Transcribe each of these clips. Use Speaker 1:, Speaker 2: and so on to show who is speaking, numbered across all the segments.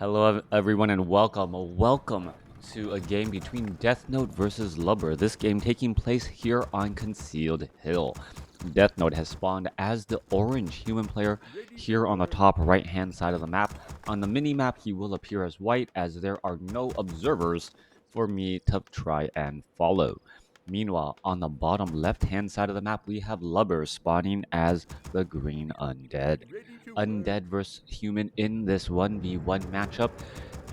Speaker 1: Hello everyone and welcome to a game between Deathnote versus Lubber. This game taking place here on Concealed Hill. Deathnote has spawned as the orange human player here on the top right hand side of the map. On the mini map he will appear as white as there are no observers for me to try and follow. Meanwhile, on the bottom left hand side of the map we have Lubber spawning as the green undead. Undead versus human in this 1v1 matchup.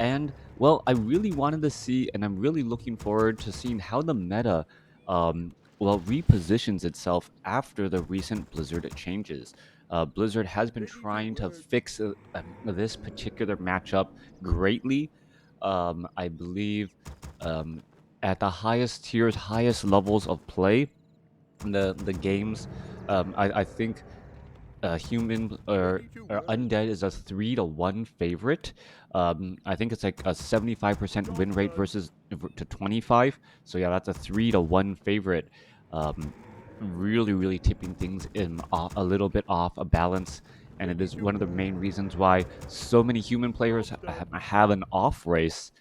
Speaker 1: And, well, I really wanted to see, and I'm really looking forward to seeing how the meta, repositions itself after the recent Blizzard changes. Blizzard has been trying to fix this particular matchup greatly. I believe at the highest tiers, highest levels of play, the games, I think human or undead is a 3-1 favorite. I think it's like a 75% win rate versus to 25. So yeah, that's a 3-1 favorite. Really tipping things in a little bit off a balance, and it is one of the main reasons why so many human players have an off race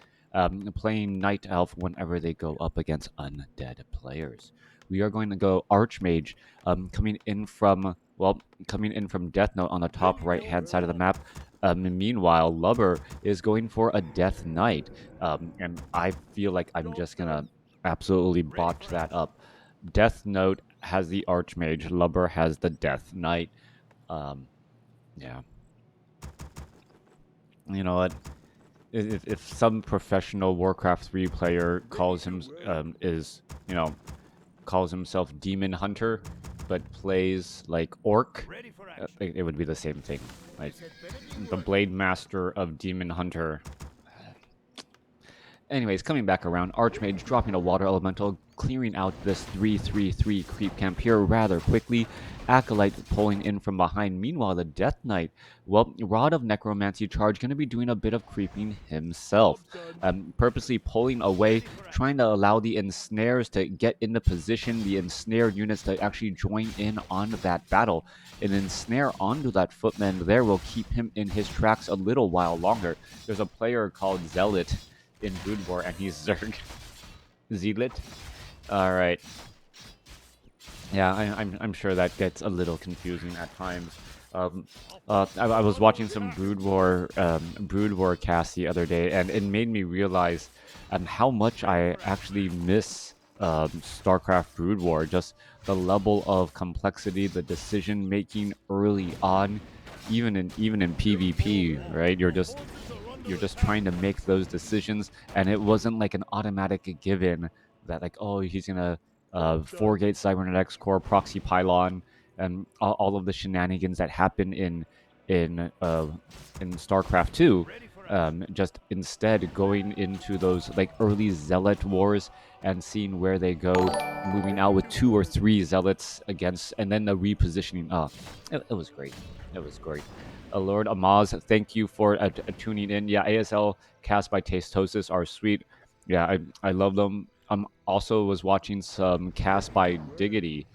Speaker 1: playing Night Elf whenever they go up against undead players. We are going to go Archmage, coming in from Deathnote on the top right hand side of the map. Meanwhile, Lubber is going for a Death Knight, and I feel like I'm just gonna absolutely botch that up. Death Note has the Archmage, Lubber has the Death Knight. Yeah. You know what? If some professional Warcraft 3 player calls calls himself Demon Hunter, but plays like Orc, it would be the same thing. Like the Blade Master of Demon Hunter. Anyways, coming back around, Archmage dropping a Water Elemental, clearing out this 3-3-3 creep camp here rather quickly. Acolyte pulling in from behind. Meanwhile, the Death Knight, well, Rod of Necromancy charge, going to be doing a bit of creeping himself. Purposely pulling away, trying to allow the ensnares to get into position, the ensnared units to actually join in on that battle. An ensnare onto that footman there will keep him in his tracks a little while longer. There's a player called Zealot in Brood War, and he's Zerg. Zealot? Alright. Yeah, I'm sure that gets a little confusing at times. I was watching some Brood War cast the other day, and it made me realize how much I actually miss StarCraft Brood War. Just the level of complexity, the decision making early on, even in PvP, right? You're just trying to make those decisions, and it wasn't like an automatic given that like, oh, he's gonna 4-gate cybernetics core proxy pylon and all of the shenanigans that happen in StarCraft 2. Just instead going into those like early zealot wars and seeing where they go, moving out with 2 or 3 zealots against, and then the repositioning. It was great. It was great. Lord Amaz, thank you for tuning in. Yeah, ASL cast by Tastosis are sweet. Yeah, I love them. Also was watching some cast by Diggity.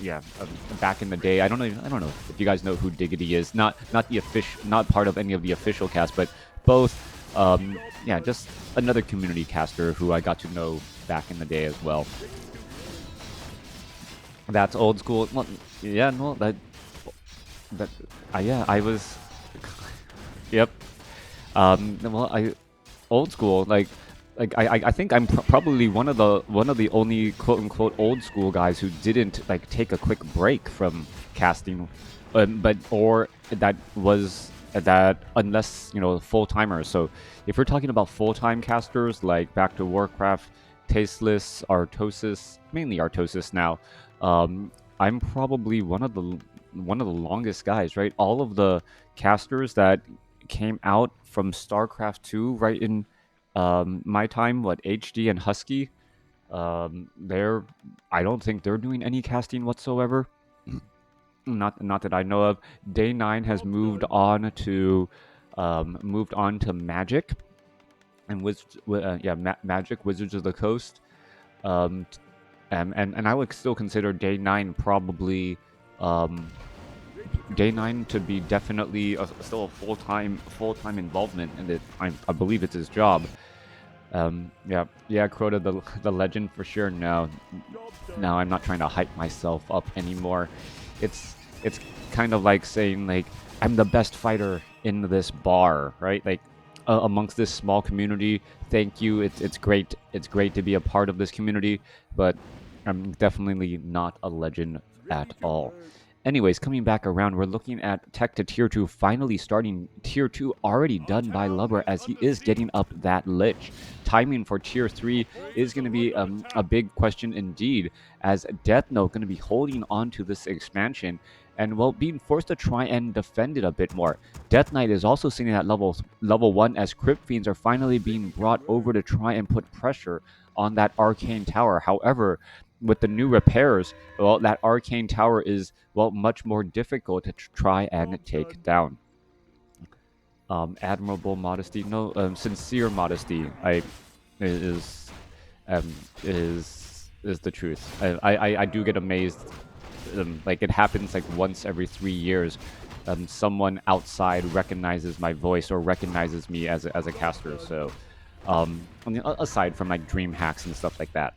Speaker 1: Yeah, back in the day. I don't know if you guys know who Diggity is. Not the official, not part of any of the official cast, but both. Yeah, just another community caster who I got to know back in the day as well. That's old school. Well, yeah, no, yeah, I was. Yep. Old school. I think I'm probably one of the only quote unquote old school guys who didn't like take a quick break from casting, or that was that unless full timers. So if we're talking about full time casters like back to WarCraft, Tasteless, Artosis, mainly Artosis now, I'm probably one of the longest guys, right? All of the casters that came out from StarCraft 2 right in my time, what, HD and Husky, I don't think they're doing any casting whatsoever. Not that I know of. Day 9 has moved on to Magic and Magic, Wizards of the Coast. And I would still consider Day 9 probably Day 9 to be definitely still a full-time involvement in it. I believe it's his job. Yeah, Crota, the legend for sure. No, I'm not trying to hype myself up anymore. It's kind of like saying like I'm the best fighter in this bar, right? Like amongst this small community. Thank you. It's great. It's great to be a part of this community, but I'm definitely not a legend at all. Anyways, coming back around, we're looking at Tech to Tier 2 finally starting Tier 2 already done by Lubber as he is getting up that Lich. Timing for Tier 3 is going to be a big question indeed, as Deathnote going to be holding on to this expansion and, well, being forced to try and defend it a bit more. Death Knight is also sitting at level 1 as Crypt Fiends are finally being brought over to try and put pressure on that Arcane Tower. However, with the new repairs, well, that Arcane Tower is, well, much more difficult to try and take down. Admirable modesty, no, sincere modesty, is the truth. I do get amazed, like it happens like once every 3 years. Someone outside recognizes my voice or recognizes me as a caster. So, aside from like DreamHacks and stuff like that.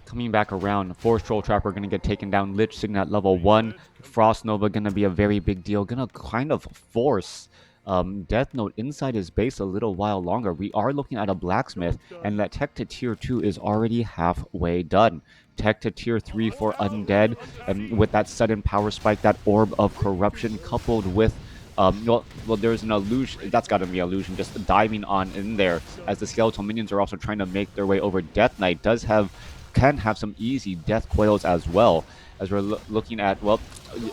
Speaker 1: Coming back around, Force Troll Trapper going to get taken down. Lich sitting at level 1. Frost Nova going to be a very big deal. Going to kind of force Deathnote inside his base a little while longer. We are looking at a Blacksmith, and that Tech to Tier 2 is already halfway done. Tech to Tier 3 for Undead, and with that sudden power spike, that Orb of Corruption, coupled with well, there's an illusion. That's got to be illusion. Just diving on in there, as the skeletal minions are also trying to make their way over. Death Knight can have some easy death coils as well, as we're looking at, well,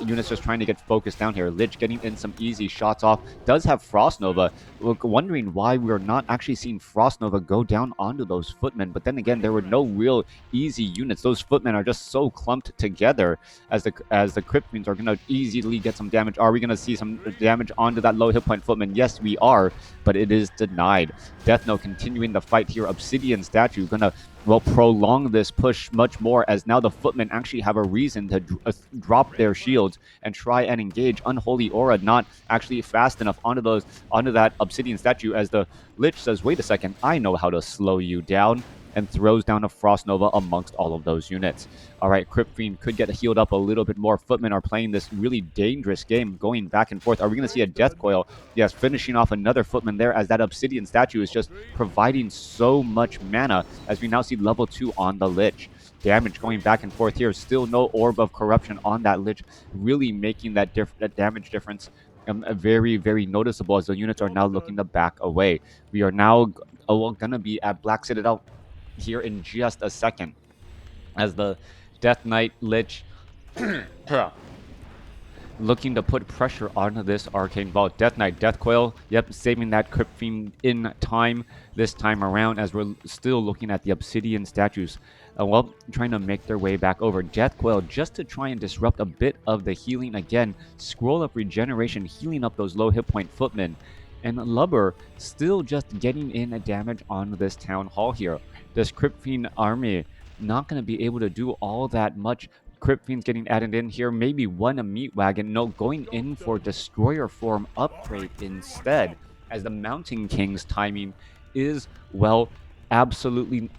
Speaker 1: units just trying to get focused down here. Lich getting in some easy shots off. Does have Frost Nova. We're wondering why we're not actually seeing Frost Nova go down onto those footmen. But then again, there were no real easy units. Those footmen are just so clumped together as the Crypt Fiends are going to easily get some damage. Are we going to see some damage onto that low hit point footman? Yes, we are, but it is denied. Deathnote continuing the fight here. Obsidian Statue going to, well, prolong this push much more, as now the footmen actually have a reason to drop their shields and try and engage. Unholy Aura not actually fast enough onto that Obsidian Statue, as the Lich says, wait a second, I know how to slow you down, and throws down a Frost Nova amongst all of those units. All right, Crypt Fiend could get healed up a little bit more. Footmen are playing this really dangerous game, going back and forth. Are we going to see a Death Coil? Yes, finishing off another Footman there, as that Obsidian Statue is just providing so much mana, as we now see level 2 on the Lich. Damage going back and forth here. Still no Orb of Corruption on that Lich, really making that damage difference very, very noticeable, as the units are now looking to back away. We are now going to be at Black Citadel here in just a second, as the Death Knight Lich looking to put pressure onto this Arcane Vault. Death Knight, Death Coil, yep, saving that Crypt Fiend in time this time around, as we're still looking at the Obsidian Statues, well, trying to make their way back over. Death Coil just to try and disrupt a bit of the healing again. Scroll of Regeneration, healing up those low hit point footmen. And Lubber still just getting in a damage on this Town Hall here. This Crypt Fiend army not going to be able to do all that much. Crypt Fiends getting added in here. Maybe one a Meat Wagon. No, going in for Destroyer Form upgrade instead, as the Mountain King's timing is, well, absolutely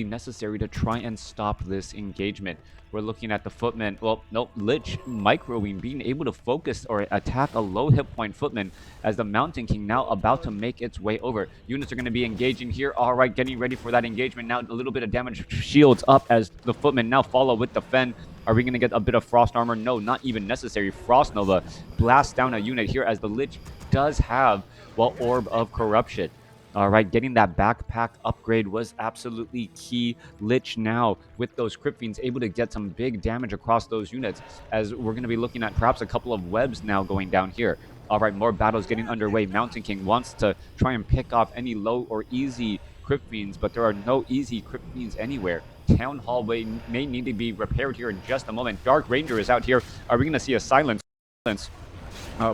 Speaker 1: necessary to try and stop this engagement. We're looking at the footman. Well, no, Lich microwing, being able to focus or attack a low hit point footman, as the Mountain King now about to make its way over. Units are going to be engaging here. All right, getting ready for that engagement. Now a little bit of damage. Shields up as the footmen now follow with the Fen. Are we going to get a bit of Frost Armor? No, not even necessary. Frost Nova blasts down a unit here, as the Lich does have, well, Orb of Corruption. All right, getting that backpack upgrade was absolutely key. Lich now, with those Crypt Fiends, able to get some big damage across those units, as we're going to be looking at perhaps a couple of webs now going down here. All right, more battles getting underway. Mountain King wants to try and pick off any low or easy Crypt Fiends, but there are no easy Crypt Fiends anywhere. Town Hall may need to be repaired here in just a moment. Dark Ranger is out here. Are we going to see a silence?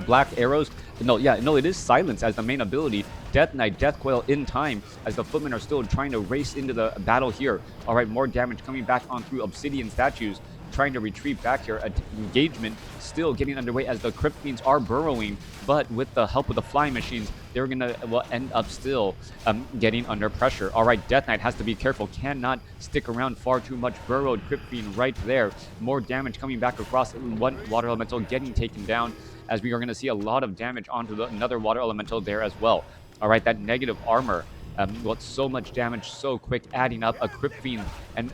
Speaker 1: Black Arrows? No, it is Silence as the main ability. Death Knight, Death Coil in time, as the footmen are still trying to race into the battle here. All right, more damage coming back on through Obsidian Statues, trying to retreat back here. Engagement still getting underway as the Crypt Fiends are burrowing, but with the help of the flying machines, they're going to end up still getting under pressure. All right, Death Knight has to be careful, cannot stick around far too much. Burrowed Crypt Fiend right there. More damage coming back across. One water elemental getting taken down, as we are going to see a lot of damage onto another water elemental there as well. All right, that negative armor. So much damage so quick, adding up a Crypt Fiend, and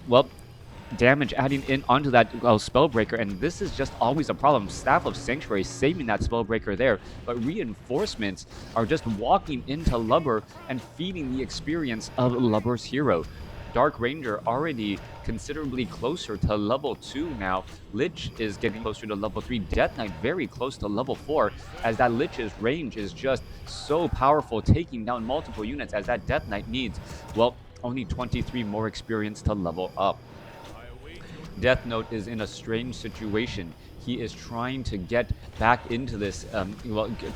Speaker 1: damage adding in onto that Spellbreaker, and this is just always a problem. Staff of Sanctuary saving that Spellbreaker there, but reinforcements are just walking into Lubber and feeding the experience of Lubber's hero. Dark Ranger already considerably closer to level 2 now. Lich is getting closer to level 3. Death Knight very close to level 4, as that Lich's range is just so powerful, taking down multiple units, as that Death Knight needs, only 23 more experience to level up. Deathnote is in a strange situation. He is trying to get back into this,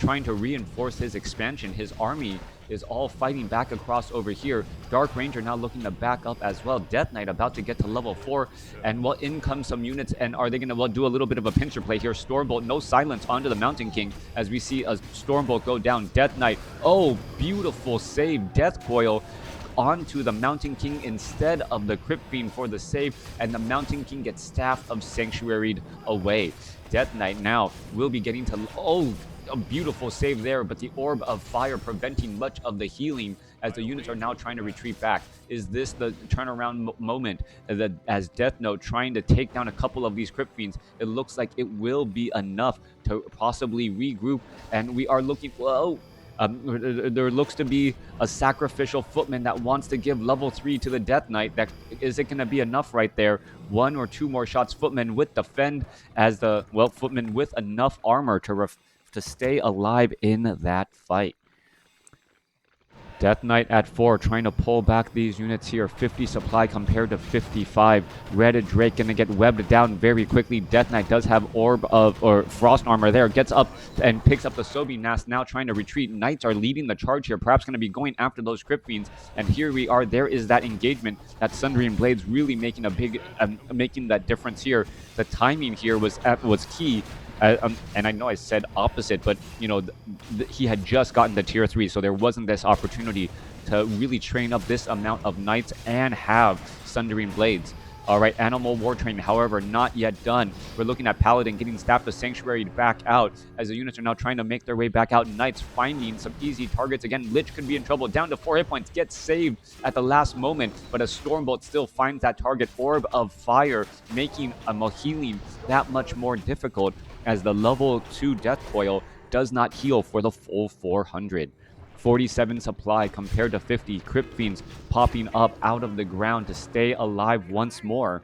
Speaker 1: trying to reinforce his expansion. His army is all fighting back across over here. Dark Ranger now looking to back up as well. Death Knight about to get to level 4, and in come some units, and are they going to do a little bit of a pincer play here? Stormbolt, no silence onto the Mountain King, as we see a Stormbolt go down. Death Knight, oh, beautiful save. Death Coil onto the Mountain King instead of the Crypt Fiend for the save, and the Mountain King gets Staff of Sanctuaried away. Death Knight now will be getting to, a beautiful save there, but the Orb of Fire preventing much of the healing as the units are now trying to retreat back. Is this the turnaround moment that, as Deathnote trying to take down a couple of these Crypt Fiends, it looks like it will be enough to possibly regroup, and we are looking, there looks to be a sacrificial footman that wants to give level 3 to the Death Knight. Is it going to be enough right there? 1 or 2 more shots. Footman with defend, as the footman with enough armor to stay alive in that fight. Death Knight at 4, trying to pull back these units here. 50 supply compared to 55. Red Drake going to get webbed down very quickly. Death Knight does have Frost Armor there. Gets up and picks up the Sobi Nast, now trying to retreat. Knights are leading the charge here, perhaps going to be going after those Crypt Fiends. And here we are. There is that engagement. That Sundering Blades really making a big, making that difference here. The timing here was key. And I know I said opposite, but he had just gotten the tier 3, so there wasn't this opportunity to really train up this amount of knights and have Sundering Blades. All right, Animal War Train, however, not yet done. We're looking at Paladin getting Staff of Sanctuary back out, as the units are now trying to make their way back out. Knights finding some easy targets. Again, Lich could be in trouble. Down to 4 hit points. Gets saved at the last moment, but a Stormbolt still finds that target. Orb of Fire, making a healing that much more difficult, as the level 2 Death Coil does not heal for the full 400. 47 supply compared to 50. Crypt Fiends popping up out of the ground to stay alive once more.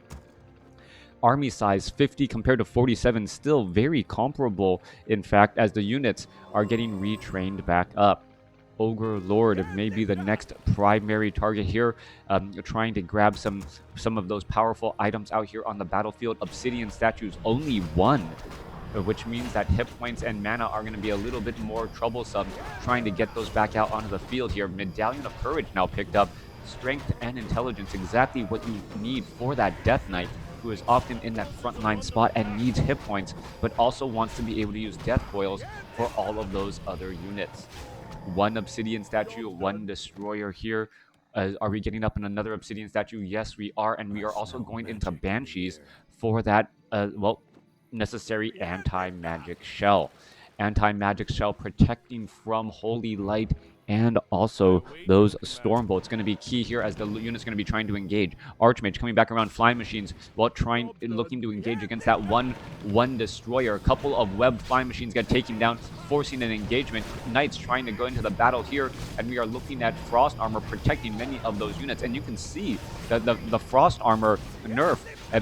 Speaker 1: Army size 50 compared to 47, still very comparable, in fact, as the units are getting retrained back up. Ogre Lord may be the next primary target here, trying to grab some of those powerful items out here on the battlefield. Obsidian statues, only 1. Which means that hit points and mana are going to be a little bit more troublesome, trying to get those back out onto the field here. Medallion of Courage now picked up. Strength and intelligence, exactly what you need for that Death Knight, who is often in that frontline spot and needs hit points, but also wants to be able to use Death Coils for all of those other units. 1 Obsidian statue, 1 Destroyer here. Are we getting up in another Obsidian statue? Yes, we are, and we are also going into Banshees for that, necessary anti-magic shell. Anti-magic shell protecting from Holy Light and also those Stormbolts. Going to be key here as the unit's going to be trying to engage. Archmage coming back around Flying Machines while looking to engage against that one Destroyer. A couple of Web Flying Machines get taken down, forcing an engagement. Knights trying to go into the battle here, and we are looking at Frost Armor protecting many of those units. And you can see that the Frost Armor nerf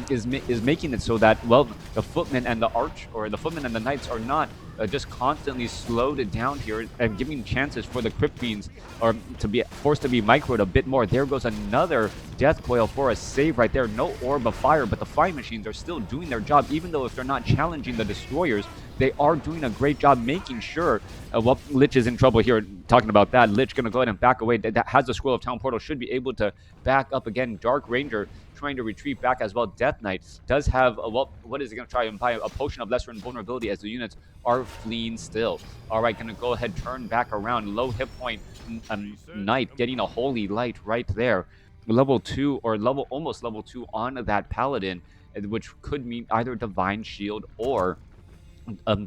Speaker 1: is making it so that, the Footmen and the Knights are not just constantly slowed down here and giving chances for the Crypt Fiends or to be forced to be microed a bit more. There goes another Death Coil for a save right there. No Orb of Fire, but the Flying Machines are still doing their job, even though if they're not challenging the Destroyers. they are doing a great job making sure. Well, Lich is in trouble here. Talking about that, Lich going to go ahead and back away. That has the Scroll of Town Portal, should be able to back up again. Dark Ranger trying to retreat back as well. Death Knight does have well, what is he going to try and buy? A potion of lesser invulnerability as the units are fleeing still. All right, going to go ahead, turn back around. Low hit point Knight getting a holy light right there. Level 2 or almost level 2 on that Paladin, which could mean either Divine Shield or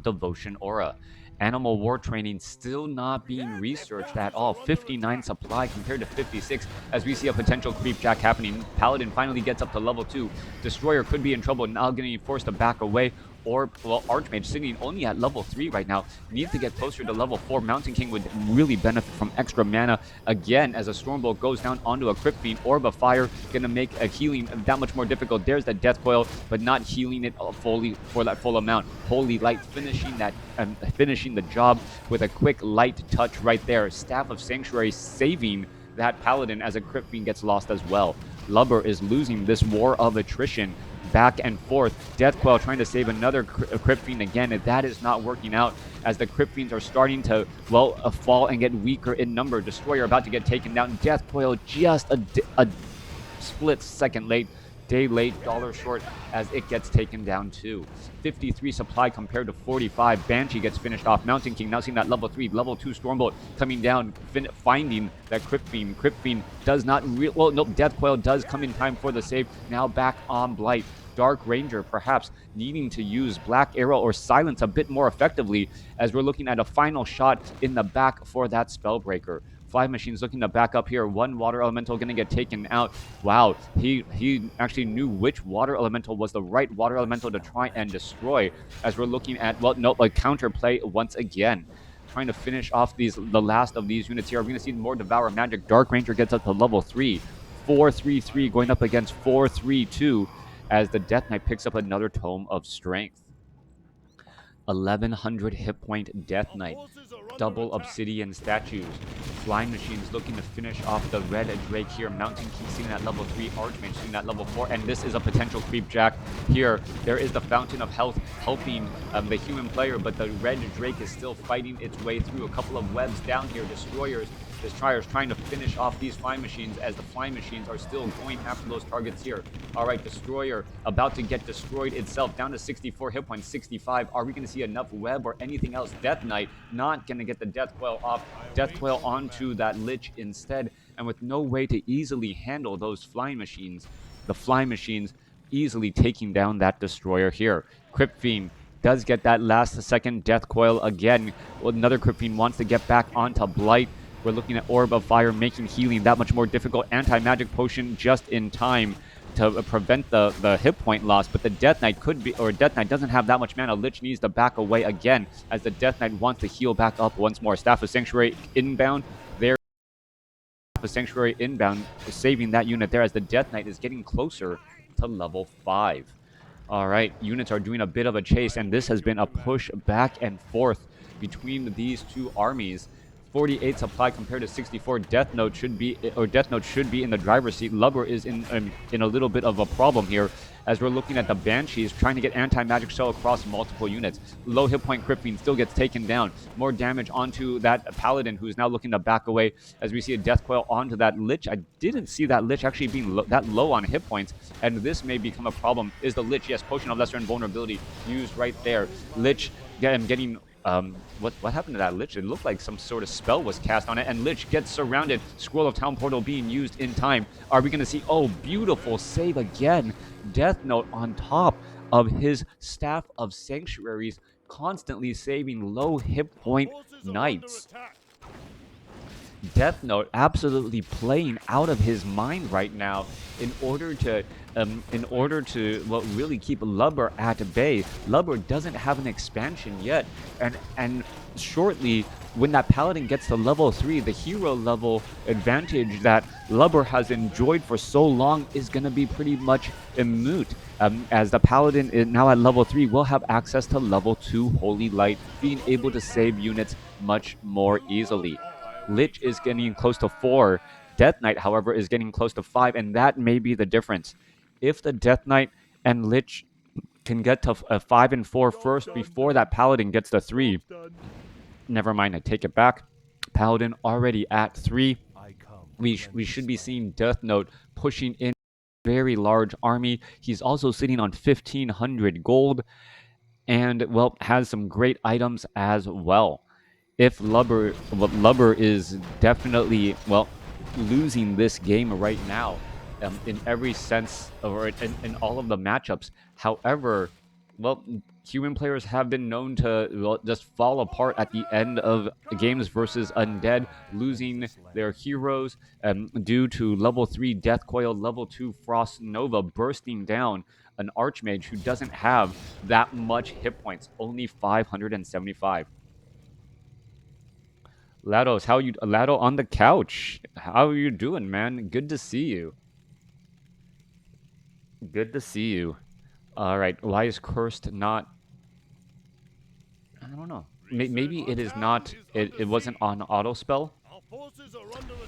Speaker 1: Devotion Aura. Animal War Training still not being researched at all. 59 supply compared to 56 as we see a potential creep jack happening. Paladin finally gets up to level 2. Destroyer could be in trouble, now getting forced to back away. Or, well, Archmage sitting only at level 3 right now. Needs to get closer to level 4. Mountain King would really benefit from extra mana. Again, as a Stormbolt goes down onto a Crypt Fiend, Orb of Fire, gonna make a healing that much more difficult. There's the Death Coil, but not healing it fully for that full amount. Holy Light finishing that, finishing the job with a quick light touch right there. Staff of Sanctuary saving that Paladin as a Crypt Fiend gets lost as well. Lubber is losing this war of attrition. Back and forth. Death Coil trying to save another Crypt Fiend again, and that is not working out as the Crypt Fiends are starting to, well, fall and get weaker in number. Destroyer about to get taken down. Death Coil just a split second late, day late, dollar short as it gets taken down too. 53 supply compared to 45. Banshee gets finished off. Mountain King now seeing that level 3, level 2 Stormbolt coming down, finding that Crypt Fiend. Crypt Fiend does not well, nope, Death Coil does come in time for the save. Now back on Blight. Dark Ranger perhaps needing to use Black Arrow or Silence a bit more effectively as we're looking at a final shot in the back for that Spellbreaker. Fly Machine's looking to back up here. One Water Elemental going to get taken out. Wow, he actually knew which Water Elemental was the right Water Elemental to try and destroy as we're looking at, well, no, a counterplay once again. Trying to finish off the last of these units here. We're going to see more Devour Magic. Dark Ranger gets up to level 3. 4-3-3 going up against 4-3-2. As the Death Knight picks up another Tome of Strength. 1100 hit point Death Knight. Double Obsidian statues. Flying Machines looking to finish off the Red Drake here. Mountain King sitting at level 3. Archmage sitting at level 4. And this is a potential creep jack here. There is the Fountain of Health helping the human player, but the Red Drake is still fighting its way through. A couple of webs down here. Destroyers trying to finish off these Flying Machines as the Flying Machines are still going after those targets here. All right, Destroyer about to get destroyed itself, down to 64 hit points, 65. Are we going to see enough web or anything else? Death Knight not going to get the Death Coil off. Death Coil onto that Lich instead, and with no way to easily handle those Flying Machines, the Flying Machines easily taking down that Destroyer here. Crypt Fiend does get that last second Death Coil again. Well, another Crypt Fiend wants to get back onto Blight. We're looking at Orb of Fire making healing that much more difficult. Anti-magic potion just in time to prevent the hit point loss, but the Death Knight could be, or Death Knight doesn't have that much mana. Lich needs to back away again as the Death Knight wants to heal back up once more. Staff of Sanctuary inbound. There, Staff of Sanctuary inbound, saving that unit there as the Death Knight is getting closer to level 5. All right, units are doing a bit of a chase, and this has been a push back and forth between these two armies. 48 supply compared to 64. Deathnote should be in the driver's seat. Lubber is in a little bit of a problem here as we're looking at the Banshees trying to get anti-magic shell across multiple units. Low hit point Crypt Fiend still gets taken down. More damage onto that Paladin who's now looking to back away as we see a Death Coil onto that Lich. I didn't see that Lich actually being that low on hit points, and this may become a problem. Is the Lich? Yes, Potion of Lesser Invulnerability used right there. Lich getting what happened to that Lich? It looked like some sort of spell was cast on it, and Lich gets surrounded. Scroll of Town Portal being used in time. Are we going to see, oh, beautiful save again. Deathnote on top of his Staff of Sanctuaries, constantly saving low hit point knights. Deathnote absolutely playing out of his mind right now in order to well, really keep Lubber at bay. Lubber doesn't have an expansion yet, and shortly when that Paladin gets to level 3, the hero level advantage that Lubber has enjoyed for so long is going to be pretty much moot, as the Paladin is now at level 3 will have access to level 2 Holy Light, being able to save units much more easily. Lich is getting close to 4. Death Knight, however, is getting close to 5, and that may be the difference. If the Death Knight and Lich can get to a 5 and 4 first before that Paladin gets the 3. Never mind, I take it back. Paladin already at 3. We should be seeing Deathnote pushing in a very large army. He's also sitting on 1,500 gold and, well, has some great items as well. If Lubber is definitely, well, losing this game right now in every sense, or in all of the matchups. However, well, human players have been known to, well, just fall apart at the end of games versus Undead, losing their heroes due to level 3 Death Coil, level 2 Frost Nova bursting down an Archmage who doesn't have that much hit points, only 575. Lados, Lado on the couch? How are you doing, man? Good to see you. Good to see you. All right, why is Cursed not? I don't know. Maybe it is not. It wasn't on auto spell.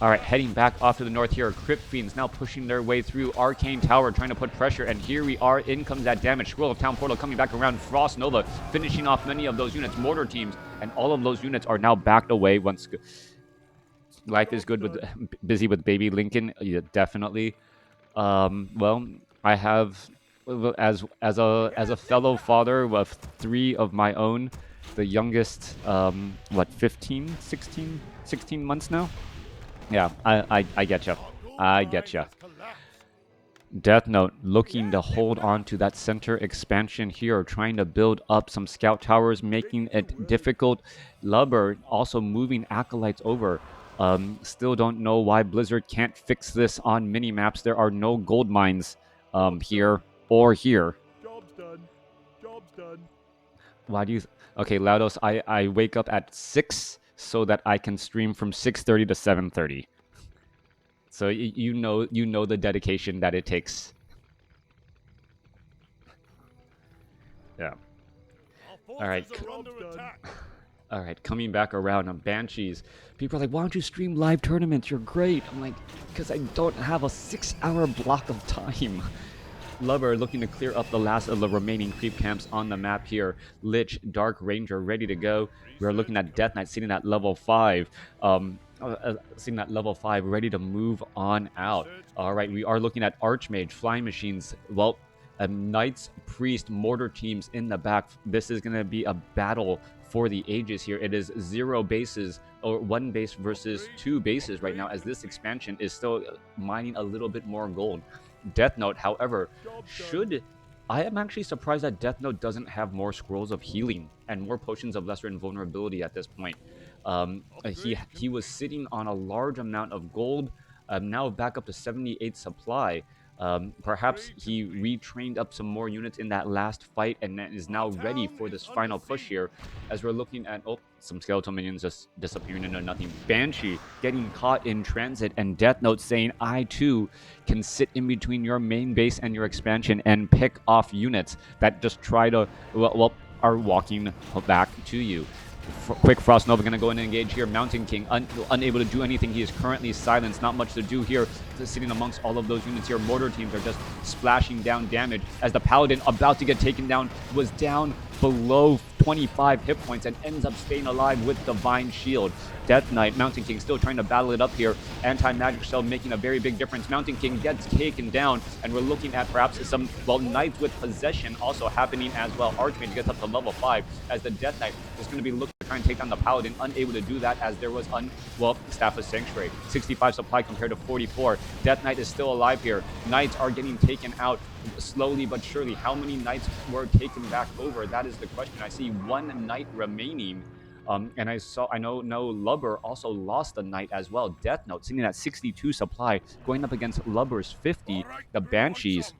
Speaker 1: All right, heading back off to the north here. Crypt Fiends now pushing their way through Arcane Tower, trying to put pressure. And here we are. In comes that damage. Scroll of Town Portal coming back around. Frost Nova finishing off many of those units. Mortar teams, and all of those units are now backed away. Once life is good with busy with baby Lincoln, yeah, definitely. Well, I have, as a fellow father of 3 of my own, the youngest, what, 15, 16 months now? Yeah, I get ya. I get ya. Deathnote looking to hold on to that center expansion here, trying to build up some scout towers, making it difficult. Lubber also moving acolytes over. Still don't know why Blizzard can't fix this on mini-maps. There are no gold mines here or here.
Speaker 2: Job's done. Job's done.
Speaker 1: Why do you... Okay, Laudos, I wake up at 6 so that I can stream from 6:30 to 7:30. So you know the dedication that it takes. Yeah. All right. All right, coming back around on Banshees. People are like, why don't you stream live tournaments? You're great. I'm like, because I don't have a 6-hour block of time. Lubber looking to clear up the last of the remaining creep camps on the map here. Lich, Dark Ranger ready to go. We're looking at Death Knight sitting at level 5. Sitting at level 5, ready to move on out. All right, we are looking at Archmage, Flying Machines. Well, Knights, Priest, Mortar teams in the back. This is going to be a battle for the ages here. It is 0 bases, or 1 base versus 2 bases right now, as this expansion is still mining a little bit more gold. Deathnote, however, I am actually surprised that Deathnote doesn't have more scrolls of healing and more potions of lesser invulnerability at this point. He was sitting on a large amount of gold, now back up to 78 supply. Perhaps he retrained up some more units in that last fight and is now ready for this final push here, as we're looking at, oh, some skeletal minions just disappearing into nothing. Banshee getting caught in transit, and Deathnote saying, I too can sit in between your main base and your expansion and pick off units that just try to, well are walking back to you. Quick Frost Nova going to go in and engage here. Mountain King unable to do anything. He is currently silenced. Not much to do here. Sitting amongst all of those units here. Mortar teams are just splashing down damage as the Paladin, about to get taken down, was down below 25 hit points and ends up staying alive with Divine Shield. Death Knight, Mountain King still trying to battle it up here. Anti-Magic Shell making a very big difference. Mountain King gets taken down, and we're looking at perhaps some, well, Knights with Possession also happening as well. Archmage gets up to level 5 as the Death Knight is going to be looking to try and take down the Paladin, unable to do that as there was Staff of Sanctuary. 65 supply compared to 44. Death Knight is still alive here. Knights are getting taken out slowly but surely. How many Knights were taken back over? That is the question. I see 1 Knight remaining. And I know Lubber also lost a Knight as well. Deathnote sitting at 62 supply, going up against Lubber's 50. The Banshees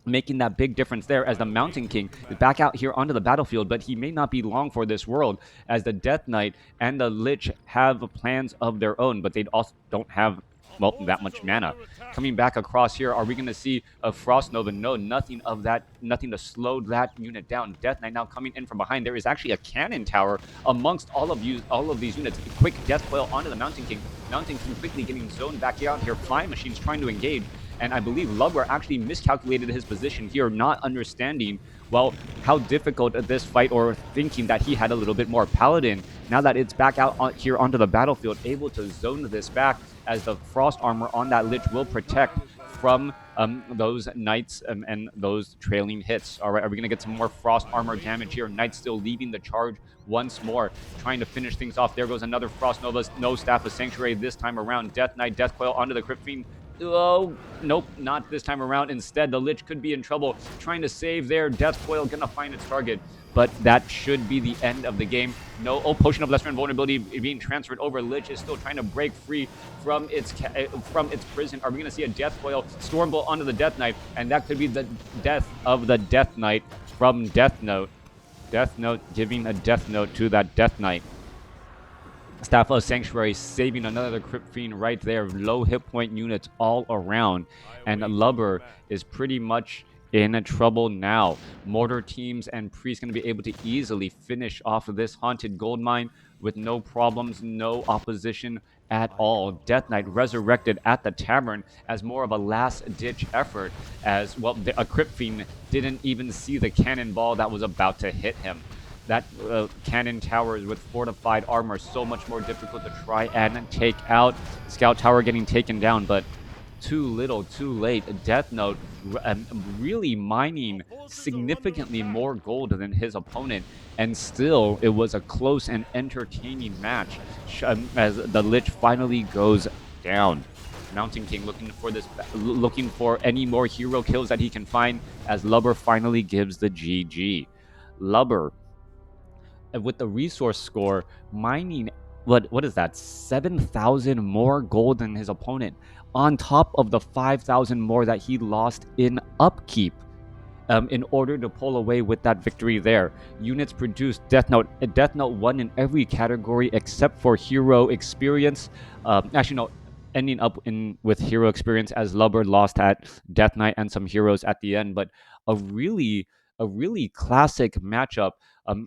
Speaker 1: making that big difference there, as the Mountain King is back out here onto the battlefield, but he may not be long for this world, as the Death Knight and the Lich have plans of their own, but they also don't have, well, that much mana. Coming back across here, are we going to see a Frost Nova? No, nothing of that, nothing to slow that unit down. Death Knight now coming in from behind. There is actually a cannon tower amongst all of these units. Quick Death Coil onto the Mountain King. Mountain King quickly getting zoned back out here. Flying Machines trying to engage, And I believe Lubber actually miscalculated his position here, not understanding, well, how difficult this fight, or thinking that he had a little bit more paladin. Now that it's back out here onto the battlefield, able to zone this back, as the frost armor on that Lich will protect from those knights and those trailing hits. All right, are we going to get some more frost armor damage here? Knights still leading the charge once more, trying to finish things off. There goes another Frost Nova, no Staff of Sanctuary this time around. Death Knight, Death Coil onto the Crypt Fiend. Oh, nope, not this time around. Instead, the Lich could be in trouble, trying to save there. Death Coil gonna find its target, but that should be the end of the game. No, Potion of Lesser Invulnerability being transferred over. Lich is still trying to break free from its prison. Are we gonna see a Death Coil, Stormbolt onto the Death Knight, and that could be the death of the Death Knight from Deathnote. Deathnote giving a Deathnote to that Death Knight. Staff of Sanctuary saving another Crypt Fiend right there. Low hit point units all around. And Lubber is pretty much in trouble now. Mortar teams and Priest going to be able to easily finish off of this haunted gold mine with no problems, no opposition at all. Death Knight resurrected at the tavern as more of a last-ditch effort, as, well, a Crypt Fiend didn't even see the cannonball that was about to hit him. That cannon tower is with fortified armor, so much more difficult to try and take out. Scout tower getting taken down, but too little, too late. Deathnote really mining significantly more gold than his opponent, and still it was a close and entertaining match as the Lich finally goes down. Mountain King looking for any more hero kills that he can find, as Lubber finally gives the GG. Lubber, with the resource score, mining what is that, 7,000 more gold than his opponent, on top of the 5,000 more that he lost in upkeep, in order to pull away with that victory there. Units produced. Deathnote won in every category except for hero experience. Actually, no, ending up with hero experience, as Lubber lost at Death Knight and some heroes at the end. But a really classic matchup.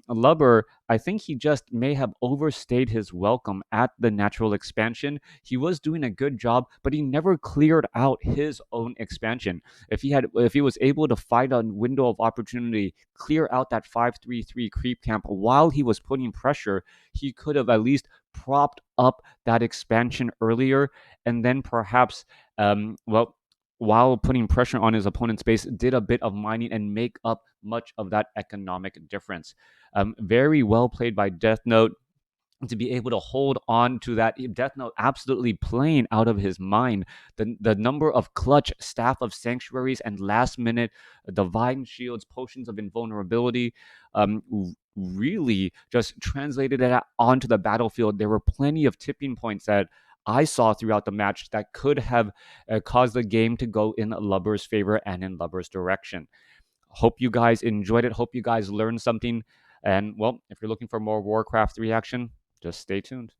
Speaker 1: Lubber, I think he just may have overstayed his welcome at the natural expansion. He was doing a good job, but he never cleared out his own expansion. If he was able to find a window of opportunity, clear out that 5-3-3 creep camp while he was putting pressure, he could have at least propped up that expansion earlier, and then perhaps, while putting pressure on his opponent's base, did a bit of mining and make up much of that economic difference. Very well played by Deathnote to be able to hold on to that. Deathnote absolutely playing out of his mind. The number of clutch Staff of Sanctuaries and last minute Divine Shields, Potions of Invulnerability, really just translated it onto the battlefield. There were plenty of tipping points that I saw throughout the match that could have caused the game to go in Lubber's favor and in Lubber's direction. Hope you guys enjoyed it. Hope you guys learned something. And, well, if you're looking for more WarCraft 3 action, just stay tuned.